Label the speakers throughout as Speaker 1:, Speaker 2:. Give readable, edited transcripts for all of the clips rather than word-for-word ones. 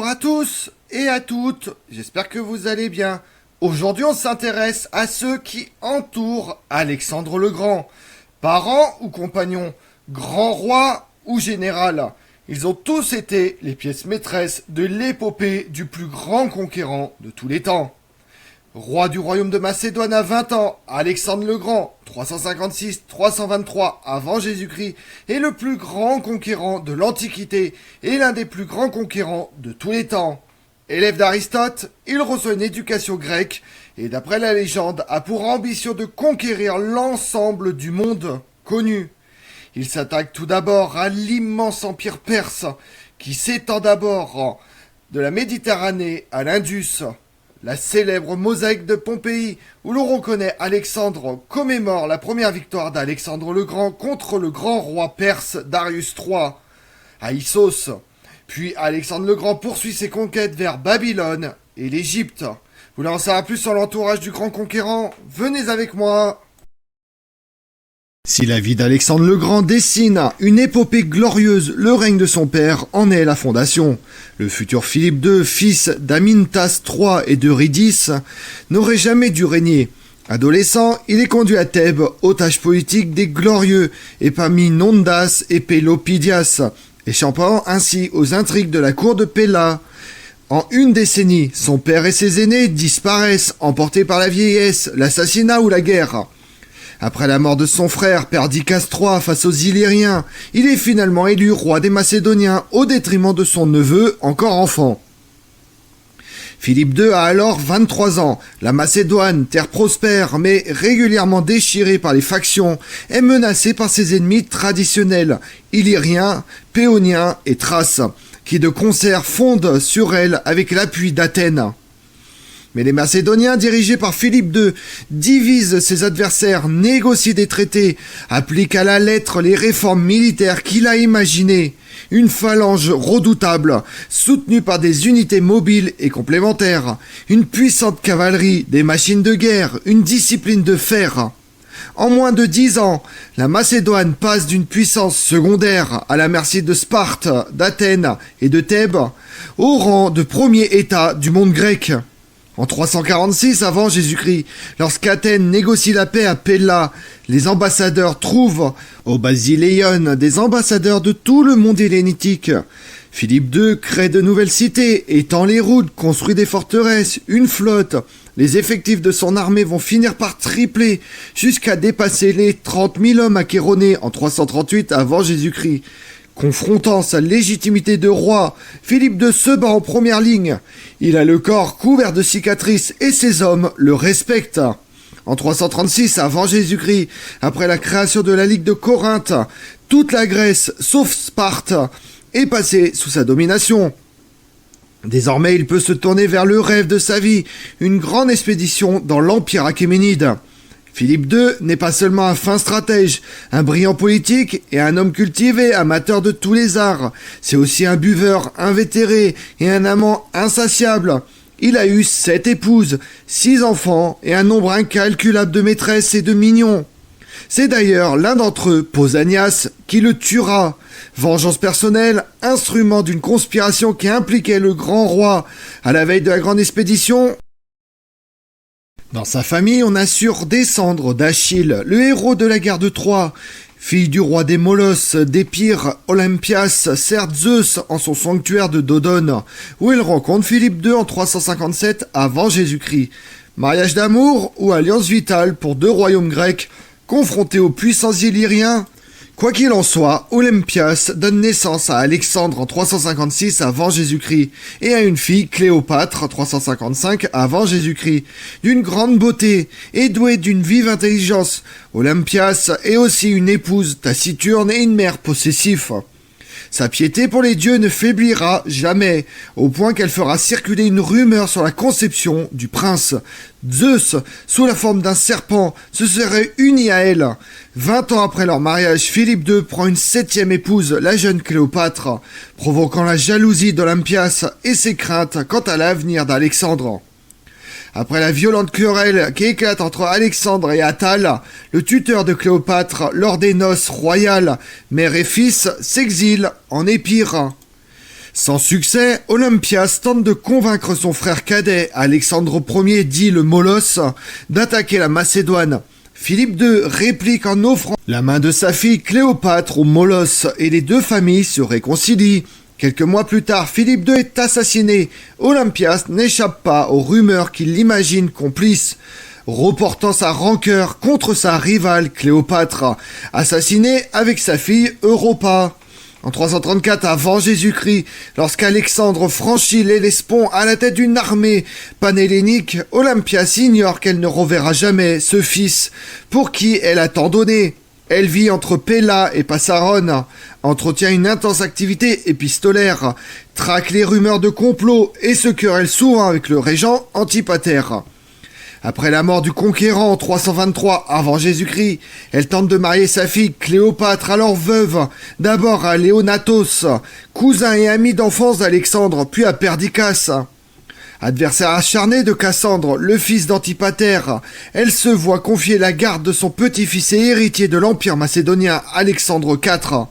Speaker 1: Bonjour à tous et à toutes, j'espère que vous allez bien. Aujourd'hui on s'intéresse à ceux qui entourent Alexandre le Grand. Parents ou compagnons, grand roi ou général, ils ont tous été les pièces maîtresses de l'épopée du plus grand conquérant de tous les temps. Roi du royaume de Macédoine à 20 ans, Alexandre le Grand, 356-323 avant Jésus-Christ, est le plus grand conquérant de l'Antiquité et l'un des plus grands conquérants de tous les temps. Élève d'Aristote, il reçoit une éducation grecque et d'après la légende a pour ambition de conquérir l'ensemble du monde connu. Il s'attaque tout d'abord à l'immense empire perse qui s'étend d'abord de la Méditerranée à l'Indus. La célèbre mosaïque de Pompéi, où l'on reconnaît Alexandre, commémore la première victoire d'Alexandre le Grand contre le grand roi perse Darius III, à Issos. Puis Alexandre le Grand poursuit ses conquêtes vers Babylone et l'Égypte. Vous voulez en savoir plus sur l'entourage du grand conquérant? Venez avec moi. Si la vie d'Alexandre le Grand dessine une épopée glorieuse, le règne de son père en est la fondation. Le futur Philippe II, fils d'Amintas III et d'Eurydice, n'aurait jamais dû régner. Adolescent, il est conduit à Thèbes, otage politique des glorieux Épaminondas et Pélopidias, échappant ainsi aux intrigues de la cour de Péla. En une décennie, son père et ses aînés disparaissent, emportés par la vieillesse, l'assassinat ou la guerre. Après la mort de son frère, Perdicas III, face aux Illyriens, il est finalement élu roi des Macédoniens au détriment de son neveu, encore enfant. Philippe II a alors 23 ans. La Macédoine, terre prospère mais régulièrement déchirée par les factions, est menacée par ses ennemis traditionnels, Illyriens, Péoniens et Thraces, qui de concert fondent sur elle avec l'appui d'Athènes. Mais les Macédoniens, dirigés par Philippe II, divisent ses adversaires, négocient des traités, appliquent à la lettre les réformes militaires qu'il a imaginées. Une phalange redoutable, soutenue par des unités mobiles et complémentaires, une puissante cavalerie, des machines de guerre, une discipline de fer. En moins de 10 ans, la Macédoine passe d'une puissance secondaire à la merci de Sparte, d'Athènes et de Thèbes, au rang de premier État du monde grec. En 346 avant Jésus-Christ, lorsqu'Athènes négocie la paix à Péla, les ambassadeurs trouvent au Basiléon des ambassadeurs de tout le monde hellénitique. Philippe II crée de nouvelles cités, étend les routes, construit des forteresses, une flotte. Les effectifs de son armée vont finir par tripler, jusqu'à dépasser les 30 000 hommes à Chéronée en 338 avant Jésus-Christ. Confrontant sa légitimité de roi, Philippe II se bat en première ligne. Il a le corps couvert de cicatrices et ses hommes le respectent. En 336 avant Jésus-Christ, après la création de la Ligue de Corinthe, toute la Grèce, sauf Sparte, est passée sous sa domination. Désormais, il peut se tourner vers le rêve de sa vie, une grande expédition dans l'Empire achéménide. Philippe II n'est pas seulement un fin stratège, un brillant politique et un homme cultivé, amateur de tous les arts. C'est aussi un buveur invétéré et un amant insatiable. Il a eu 7 épouses, 6 enfants et un nombre incalculable de maîtresses et de mignons. C'est d'ailleurs l'un d'entre eux, Pausanias, qui le tuera. Vengeance personnelle, instrument d'une conspiration qui impliquait le grand roi. À la veille de la grande expédition, dans sa famille, on assure descendre d'Achille, le héros de la guerre de Troie. Fille du roi des Molosses, d'Épire, Olympias sert Zeus en son sanctuaire de Dodone, où elle rencontre Philippe II en 357 avant Jésus-Christ. Mariage d'amour ou alliance vitale pour deux royaumes grecs, confrontés aux puissants Illyriens. Quoi qu'il en soit, Olympias donne naissance à Alexandre en 356 avant Jésus-Christ et à une fille, Cléopâtre, 355 avant Jésus-Christ, d'une grande beauté et douée d'une vive intelligence. Olympias est aussi une épouse taciturne et une mère possessive. Sa piété pour les dieux ne faiblira jamais, au point qu'elle fera circuler une rumeur sur la conception du prince. Zeus, sous la forme d'un serpent, se serait uni à elle. 20 ans après leur mariage, Philippe II prend une 7e épouse, la jeune Cléopâtre, provoquant la jalousie d'Olympias et ses craintes quant à l'avenir d'Alexandre. Après la violente querelle qui éclate entre Alexandre et Attale, le tuteur de Cléopâtre, lors des noces royales, mère et fils s'exilent en Épire. Sans succès, Olympias tente de convaincre son frère cadet, Alexandre Ier dit le Molosse, d'attaquer la Macédoine. Philippe II réplique en offrant la main de sa fille Cléopâtre au Molosse et les deux familles se réconcilient. Quelques mois plus tard, Philippe II est assassiné. Olympias n'échappe pas aux rumeurs qu'il l'imagine complice, reportant sa rancœur contre sa rivale Cléopâtre, assassinée avec sa fille Europa. En 334 avant Jésus-Christ, lorsqu'Alexandre franchit l'Hellespont à la tête d'une armée panhellénique, Olympias ignore qu'elle ne reverra jamais ce fils pour qui elle a tant donné. Elle vit entre Pella et Passarone, entretient une intense activité épistolaire, traque les rumeurs de complot et se querelle souvent avec le régent Antipater. Après la mort du conquérant en 323 avant Jésus-Christ, elle tente de marier sa fille Cléopâtre, alors veuve, d'abord à Léonatos, cousin et ami d'enfance d'Alexandre, puis à Perdiccas. Adversaire acharné de Cassandre, le fils d'Antipater, elle se voit confier la garde de son petit-fils et héritier de l'Empire macédonien, Alexandre IV.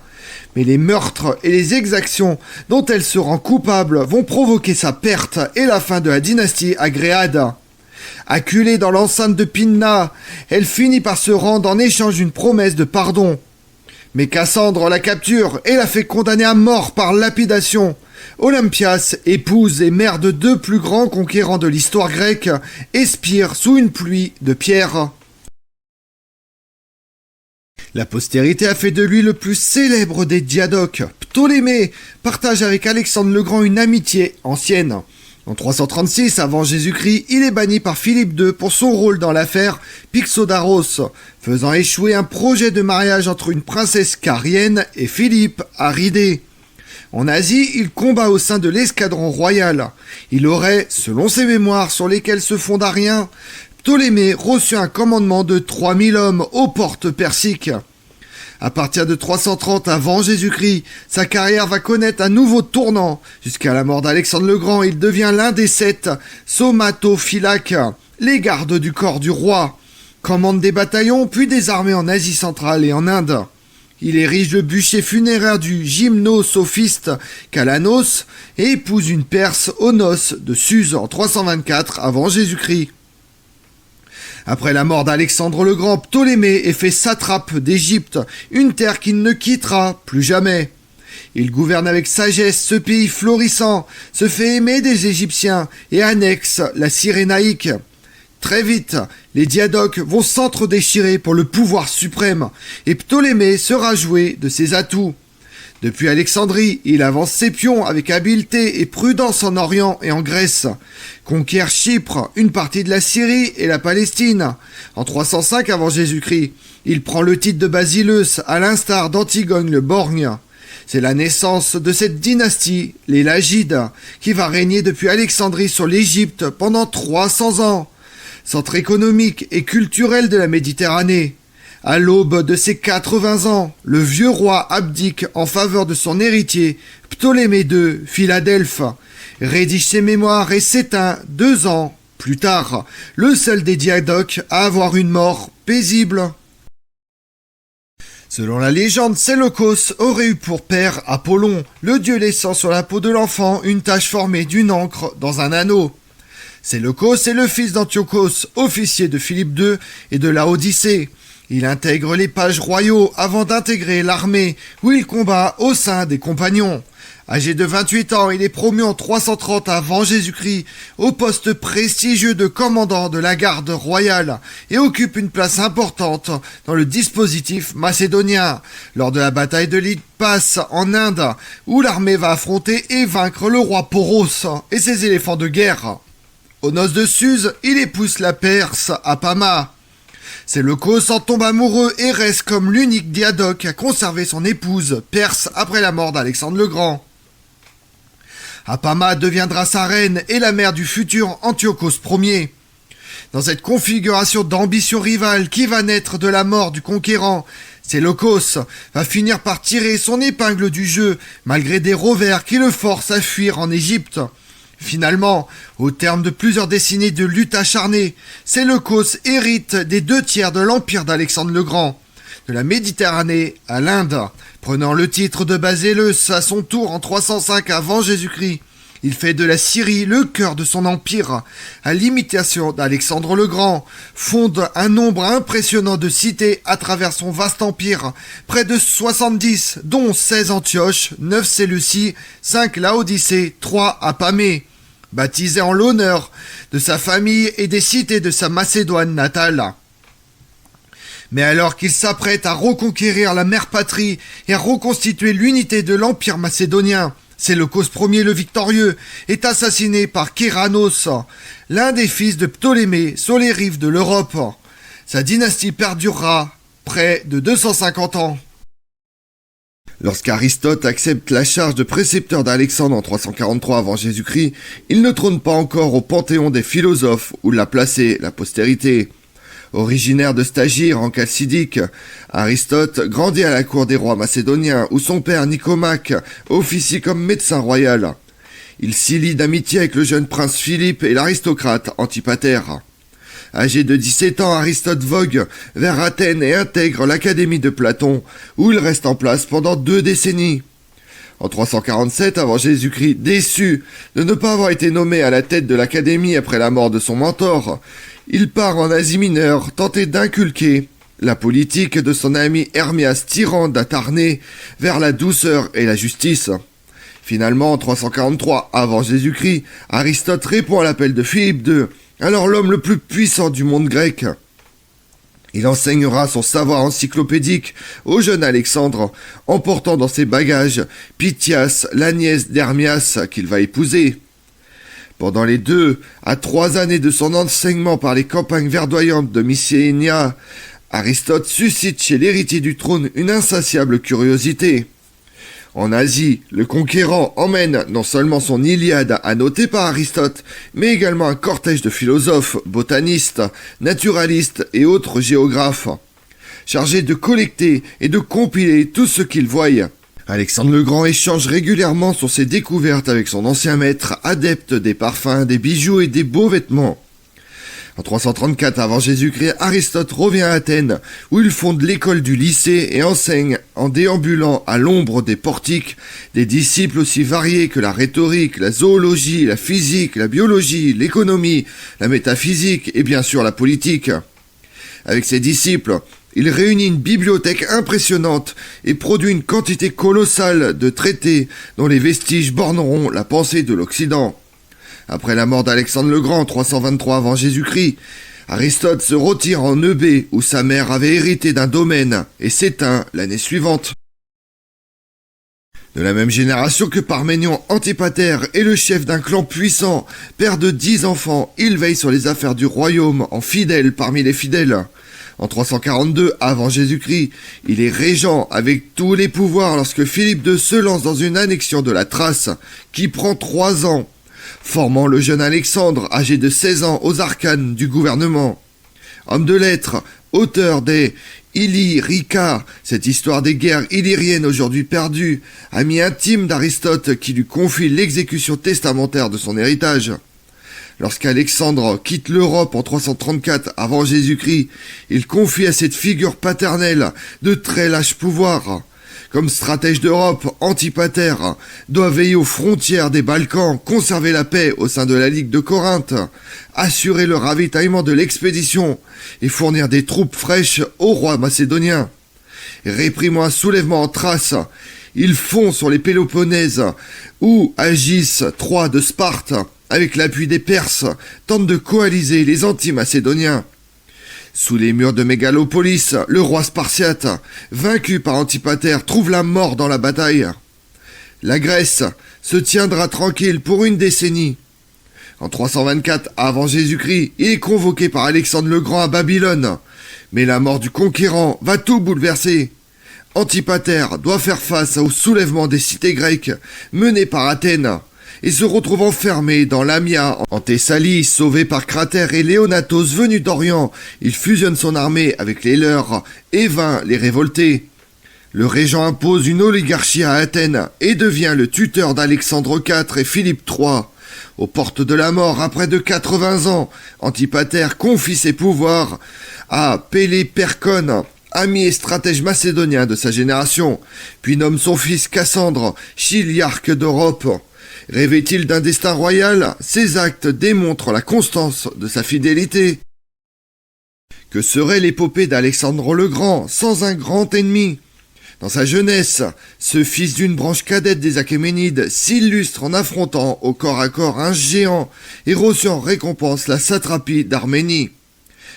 Speaker 1: Mais les meurtres et les exactions dont elle se rend coupable vont provoquer sa perte et la fin de la dynastie agréade. Acculée dans l'enceinte de Pydna, elle finit par se rendre en échange d'une promesse de pardon. Mais Cassandre la capture et la fait condamner à mort par lapidation. Olympias, épouse et mère de deux plus grands conquérants de l'histoire grecque, expire sous une pluie de pierres. La postérité a fait de lui le plus célèbre des diadoques. Ptolémée partage avec Alexandre le Grand une amitié ancienne. En 336 avant Jésus-Christ, il est banni par Philippe II pour son rôle dans l'affaire Pixodaros, faisant échouer un projet de mariage entre une princesse carienne et Philippe Aridé. En Asie, il combat au sein de l'escadron royal. Il aurait, selon ses mémoires sur lesquelles se fonde rien, Ptolémée reçu un commandement de 3000 hommes aux portes persiques. À partir de 330 avant Jésus-Christ, sa carrière va connaître un nouveau tournant. Jusqu'à la mort d'Alexandre le Grand, il devient l'un des 7 somatophylaques, les gardes du corps du roi. Commande des bataillons, puis des armées en Asie centrale et en Inde. Il érige le bûcher funéraire du gymnosophiste Calanos et épouse une Perse aux noces de Suse en 324 avant Jésus-Christ. Après la mort d'Alexandre le Grand, Ptolémée est fait satrape d'Égypte, une terre qu'il ne quittera plus jamais. Il gouverne avec sagesse ce pays florissant, se fait aimer des Égyptiens et annexe la Cyrénaïque. Très vite, les diadoques vont s'entre-déchirer pour le pouvoir suprême, et Ptolémée sera joué de ses atouts. Depuis Alexandrie, il avance ses pions avec habileté et prudence en Orient et en Grèce. Conquiert Chypre, une partie de la Syrie et la Palestine. En 305 avant Jésus-Christ, il prend le titre de Basileus à l'instar d'Antigone le Borgne. C'est la naissance de cette dynastie, les Lagides, qui va régner depuis Alexandrie sur l'Égypte pendant 300 ans. Centre économique et culturel de la Méditerranée. À l'aube de ses 80 ans, le vieux roi abdique en faveur de son héritier, Ptolémée II, Philadelphe, rédige ses mémoires et s'éteint 2 ans plus tard, le seul des diadoques à avoir une mort paisible. Selon la légende, Séleucos aurait eu pour père Apollon, le dieu laissant sur la peau de l'enfant une tache formée d'une encre dans un anneau. Séleucos est le fils d'Antiochos, officier de Philippe II et de la Odyssée. Il intègre les pages royaux avant d'intégrer l'armée, où il combat au sein des compagnons. Âgé de 28 ans, il est promu en 330 avant Jésus-Christ au poste prestigieux de commandant de la garde royale et occupe une place importante dans le dispositif macédonien lors de la bataille de l'Idpass en Inde, où l'armée va affronter et vaincre le roi Poros et ses éléphants de guerre. Aux noces de Suse, il épouse la Perse Apama. Séleucos en tombe amoureux et reste comme l'unique diadoque à conserver son épouse perse après la mort d'Alexandre le Grand. Apama deviendra sa reine et la mère du futur Antiochos Ier. Dans cette configuration d'ambition rivale qui va naître de la mort du conquérant, Séleucos va finir par tirer son épingle du jeu malgré des revers qui le forcent à fuir en Égypte. Finalement, au terme de plusieurs décennies de lutte acharnée, Séleucos hérite des 2 tiers de l'empire d'Alexandre le Grand. de la Méditerranée à l'Inde, prenant le titre de Basélus à son tour en 305 avant Jésus-Christ. Il fait de la Syrie le cœur de son empire, à l'imitation d'Alexandre le Grand, fonde un nombre impressionnant de cités à travers son vaste empire, près de 70, dont 16 Antioche, 9 Séleucie, 5 Laodicée, 3 Apamée, baptisé en l'honneur de sa famille et des cités de sa Macédoine natale. Mais alors qu'il s'apprête à reconquérir la mère patrie et à reconstituer l'unité de l'empire macédonien, Séleucos Ier le victorieux est assassiné par Kéranos, l'un des fils de Ptolémée sur les rives de l'Europe. Sa dynastie perdurera près de 250 ans. Lorsqu'Aristote accepte la charge de précepteur d'Alexandre en 343 avant Jésus-Christ, il ne trône pas encore au panthéon des philosophes où l'a placé la postérité. Originaire de Stagire en Chalcidique, Aristote grandit à la cour des rois macédoniens où son père Nicomaque officie comme médecin royal. Il s'y lie d'amitié avec le jeune prince Philippe et l'aristocrate Antipater. Âgé de 17 ans, Aristote vogue vers Athènes et intègre l'académie de Platon où il reste en place pendant 2 décennies. En 347 avant Jésus-Christ, déçu de ne pas avoir été nommé à la tête de l'académie après la mort de son mentor, il part en Asie mineure tenter d'inculquer la politique de son ami Hermias, tyran d'Atarnée, vers la douceur et la justice. Finalement, en 343 avant Jésus-Christ, Aristote répond à l'appel de Philippe II, alors l'homme le plus puissant du monde grec. Il enseignera son savoir encyclopédique au jeune Alexandre, emportant dans ses bagages Pythias, la nièce d'Hermias qu'il va épouser. Pendant les 2 à 3 années de son enseignement par les campagnes verdoyantes de Mycénia, Aristote suscite chez l'héritier du trône une insatiable curiosité. En Asie, le conquérant emmène non seulement son Iliade annotée par Aristote, mais également un cortège de philosophes, botanistes, naturalistes et autres géographes, chargés de collecter et de compiler tout ce qu'ils voient. Alexandre le Grand échange régulièrement sur ses découvertes avec son ancien maître, adepte des parfums, des bijoux et des beaux vêtements. En 334 avant Jésus-Christ, Aristote revient à Athènes, où il fonde l'école du lycée et enseigne, en déambulant à l'ombre des portiques, des disciples aussi variés que la rhétorique, la zoologie, la physique, la biologie, l'économie, la métaphysique et bien sûr la politique. Avec ses disciples, il réunit une bibliothèque impressionnante et produit une quantité colossale de traités dont les vestiges borneront la pensée de l'Occident. Après la mort d'Alexandre le Grand, 323 avant Jésus-Christ, Aristote se retire en Eubée où sa mère avait hérité d'un domaine et s'éteint l'année suivante. De la même génération que Parménion, Antipater est le chef d'un clan puissant, père de 10 enfants, il veille sur les affaires du royaume en fidèle parmi les fidèles. En 342 avant Jésus-Christ, il est régent avec tous les pouvoirs lorsque Philippe II se lance dans une annexion de la Thrace qui prend 3 ans, formant le jeune Alexandre âgé de 16 ans aux arcanes du gouvernement. Homme de lettres, auteur des Illyrica, cette histoire des guerres illyriennes aujourd'hui perdues, ami intime d'Aristote qui lui confie l'exécution testamentaire de son héritage. Lorsqu'Alexandre quitte l'Europe en 334 avant Jésus-Christ, il confie à cette figure paternelle de très lâches pouvoirs. Comme stratège d'Europe, Antipater doit veiller aux frontières des Balkans, conserver la paix au sein de la Ligue de Corinthe, assurer le ravitaillement de l'expédition et fournir des troupes fraîches au roi macédonien. Réprimant un soulèvement en Thrace, il fond sur les Péloponnèses, où agissent Troie de Sparte, avec l'appui des Perses, tente de coaliser les anti-macédoniens. Sous les murs de Mégalopolis, le roi spartiate, vaincu par Antipater, trouve la mort dans la bataille. La Grèce se tiendra tranquille pour une décennie. En 324 avant Jésus-Christ, il est convoqué par Alexandre le Grand à Babylone. Mais la mort du conquérant va tout bouleverser. Antipater doit faire face au soulèvement des cités grecques mené par Athènes et se retrouve enfermé dans Lamia, en Thessalie, sauvé par Cratère et Léonatos venus d'Orient. Il fusionne son armée avec les leurs et vainc les révoltés. Le régent impose une oligarchie à Athènes et devient le tuteur d'Alexandre IV et Philippe III. Aux portes de la mort, après de 80 ans, Antipater confie ses pouvoirs à Pélépercone, ami et stratège macédonien de sa génération, puis nomme son fils Cassandre chiliarque d'Europe. Rêvait-il d'un destin royal? Ses actes démontrent la constance de sa fidélité. Que serait l'épopée d'Alexandre le Grand sans un grand ennemi? Dans sa jeunesse, ce fils d'une branche cadette des Achéménides s'illustre en affrontant au corps à corps un géant et reçut en récompense la satrapie d'Arménie.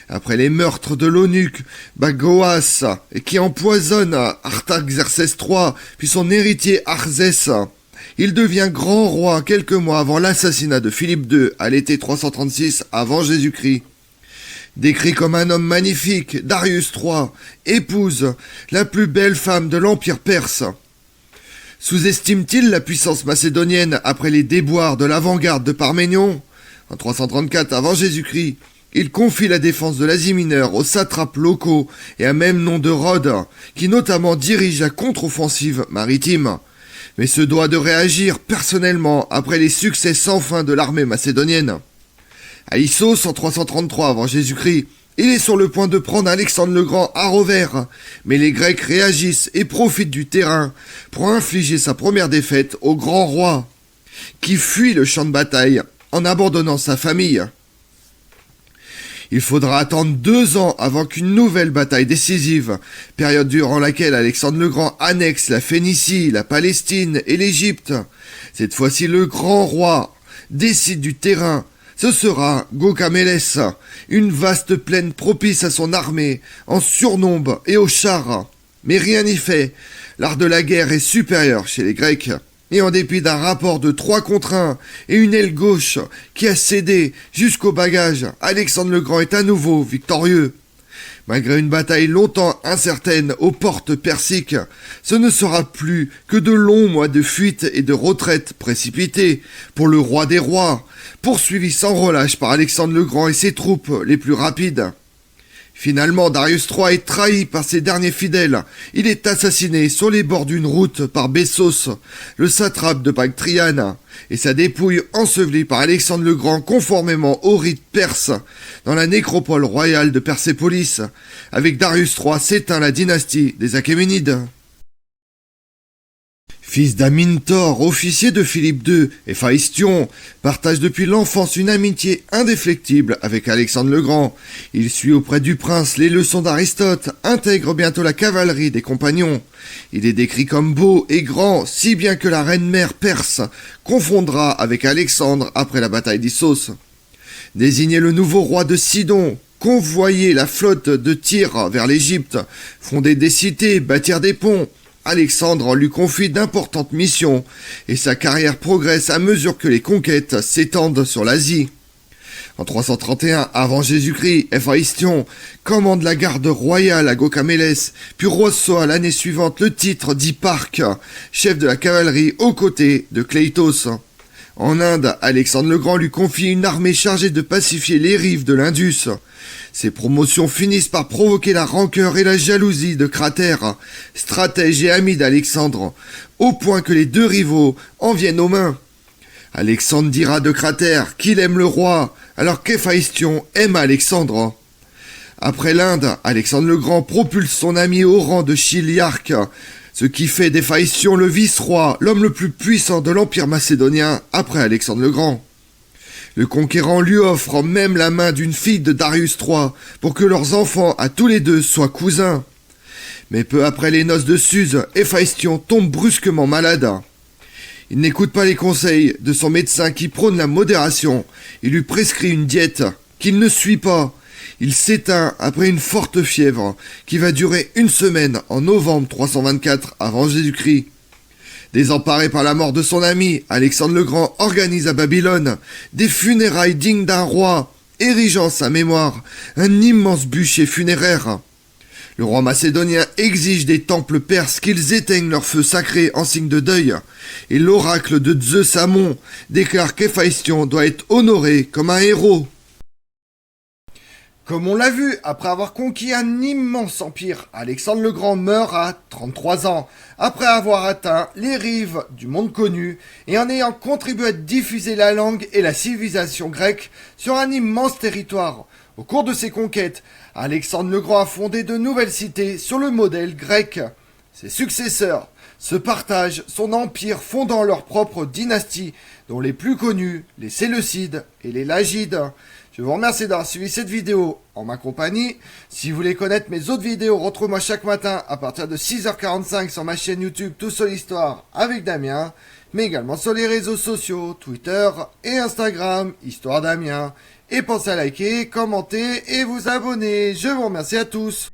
Speaker 1: Après les meurtres de l'eunuque Bagoas, qui empoisonne Artaxerxès III, puis son héritier Arzès, il devient grand roi quelques mois avant l'assassinat de Philippe II à l'été 336 avant Jésus-Christ. Décrit comme un homme magnifique, Darius III épouse la plus belle femme de l'Empire perse. Sous-estime-t-il la puissance macédonienne après les déboires de l'avant-garde de Parménion? En 334 avant Jésus-Christ, il confie la défense de l'Asie mineure aux satrapes locaux et à même nom de Rhodes, qui notamment dirige la contre-offensive maritime, mais se doit de réagir personnellement après les succès sans fin de l'armée macédonienne. À Issos, en 333 avant Jésus-Christ, il est sur le point de prendre Alexandre le Grand à revers, mais les Grecs réagissent et profitent du terrain pour infliger sa première défaite au grand roi, qui fuit le champ de bataille en abandonnant sa famille. Il faudra attendre 2 ans avant qu'une nouvelle bataille décisive, période durant laquelle Alexandre le Grand annexe la Phénicie, la Palestine et l'Égypte. Cette fois-ci, le grand roi décide du terrain. Ce sera Gaugamélès, une vaste plaine propice à son armée, en surnombre et aux chars. Mais rien n'y fait, l'art de la guerre est supérieur chez les Grecs. Et en dépit d'un rapport de 3 contre 1 et une aile gauche qui a cédé jusqu'au bagage, Alexandre le Grand est à nouveau victorieux. Malgré une bataille longtemps incertaine aux portes persiques, ce ne sera plus que de longs mois de fuite et de retraite précipitées pour le roi des rois, poursuivi sans relâche par Alexandre le Grand et ses troupes les plus rapides. Finalement, Darius III est trahi par ses derniers fidèles. Il est assassiné sur les bords d'une route par Bessos, le satrape de Bactriane, et sa dépouille ensevelie par Alexandre le Grand conformément au rite perse dans la nécropole royale de Persépolis. Avec Darius III s'éteint la dynastie des Achéménides. Fils d'Amintor, officier de Philippe II, et Phaestion partage depuis l'enfance une amitié indéfectible avec Alexandre le Grand. Il suit auprès du prince les leçons d'Aristote, intègre bientôt la cavalerie des compagnons. Il est décrit comme beau et grand, si bien que la reine-mère perse confondra avec Alexandre après la bataille d'Issos. Désigné le nouveau roi de Sidon, convoyer la flotte de Tyr vers l'Égypte, fonder des cités, bâtir des ponts, Alexandre lui confie d'importantes missions et sa carrière progresse à mesure que les conquêtes s'étendent sur l'Asie. En 331 avant Jésus-Christ, Héphaïstion commande la garde royale à Gaugamélès, puis reçoit l'année suivante le titre d'Hipparque, chef de la cavalerie aux côtés de Cleitos. En Inde, Alexandre le Grand lui confie une armée chargée de pacifier les rives de l'Indus. Ces promotions finissent par provoquer la rancœur et la jalousie de Cratère, stratège et ami d'Alexandre, au point que les 2 rivaux en viennent aux mains. Alexandre dira de Cratère qu'il aime le roi, alors qu'Héphaïstion aime Alexandre. Après l'Inde, Alexandre le Grand propulse son ami au rang de chiliarque, ce qui fait d'Héphaïstion le vice-roi, l'homme le plus puissant de l'Empire macédonien après Alexandre le Grand. Le conquérant lui offre même la main d'une fille de Darius III pour que leurs enfants à tous les 2 soient cousins. Mais peu après les noces de Suse, Héphaïstion tombe brusquement malade. Il n'écoute pas les conseils de son médecin qui prône la modération. Il lui prescrit une diète qu'il ne suit pas. Il s'éteint après une forte fièvre qui va durer 1 semaine en novembre 324 avant Jésus-Christ. Désemparé par la mort de son ami, Alexandre le Grand organise à Babylone des funérailles dignes d'un roi, érigeant sa mémoire un immense bûcher funéraire. Le roi macédonien exige des temples perses qu'ils éteignent leur feu sacré en signe de deuil, et l'oracle de Zeus Amon déclare qu'Héphaïstion doit être honoré comme un héros. Comme on l'a vu, après avoir conquis un immense empire, Alexandre le Grand meurt à 33 ans, après avoir atteint les rives du monde connu et en ayant contribué à diffuser la langue et la civilisation grecque sur un immense territoire. Au cours de ses conquêtes, Alexandre le Grand a fondé de nouvelles cités sur le modèle grec. Ses successeurs se partagent son empire fondant leur propre dynastie, dont les plus connus, les Séleucides et les Lagides. Je vous remercie d'avoir suivi cette vidéo en ma compagnie. Si vous voulez connaître mes autres vidéos, retrouvez-moi chaque matin à partir de 6h45 sur ma chaîne YouTube Tout sur l'Histoire avec Damien, mais également sur les réseaux sociaux, Twitter et Instagram, Histoire Damien. Et pensez à liker, commenter et vous abonner. Je vous remercie à tous.